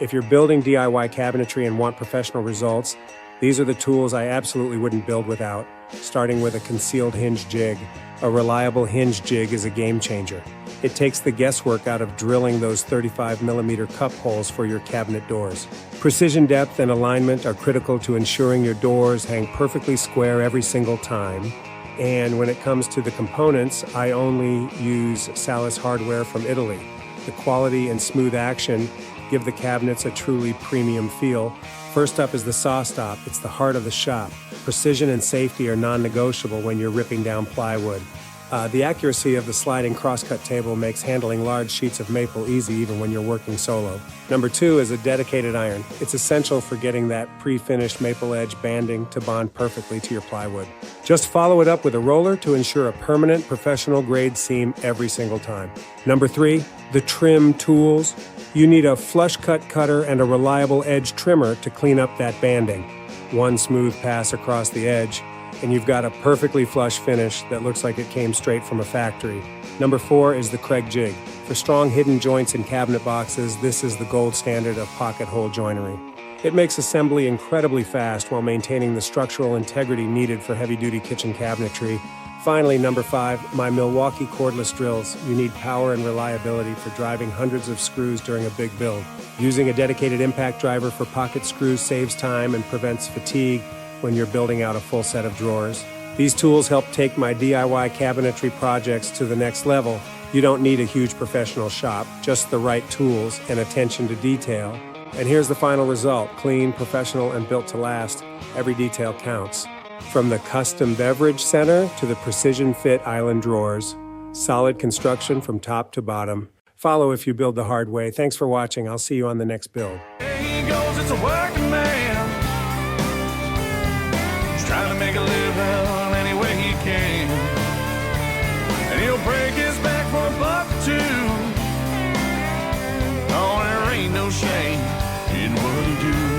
If you're building DIY cabinetry and want professional results, these are the tools I absolutely wouldn't build without, starting with a concealed hinge jig. A reliable hinge jig is a game changer. It takes the guesswork out of drilling those 35mm cup holes for your cabinet doors. Precision depth and alignment are critical to ensuring your doors hang perfectly square every single time. And when it comes to the components, I only use Salis hardware from Italy. The quality and smooth action give the cabinets a truly premium feel. First up is the saw stop. It's the heart of the shop. Precision and safety are non-negotiable when you're ripping down plywood. The accuracy of the sliding crosscut table makes handling large sheets of maple easy even when you're working solo. Number 2 is a dedicated iron. It's essential for getting that pre-finished maple edge banding to bond perfectly to your plywood. Just follow it up with a roller to ensure a permanent professional grade seam every single time. Number 3, the trim tools. You need a flush cut cutter and a reliable edge trimmer to clean up that banding. One smooth pass across the edge, and you've got a perfectly flush finish that looks like it came straight from a factory. Number 4 is the Craig jig. For strong hidden joints in cabinet boxes, this is the gold standard of pocket hole joinery. It makes assembly incredibly fast while maintaining the structural integrity needed for heavy-duty kitchen cabinetry. Finally, number 5, my Milwaukee cordless drills. You need power and reliability for driving hundreds of screws during a big build. Using a dedicated impact driver for pocket screws saves time and prevents fatigue when you're building out a full set of drawers. These tools help take my DIY cabinetry projects to the next level. You don't need a huge professional shop, just the right tools and attention to detail. And here's the final result: clean, professional, and built to last. Every detail counts. From the custom beverage center to the precision fit island drawers. Solid construction from top to bottom. Follow if you build the hard way. Thanks for watching. I'll see you on the next build. There he goes, it's a working man. He's trying to make a living any way he can. And he'll break his back for $1 or $2. Oh, there ain't no shame in what he do.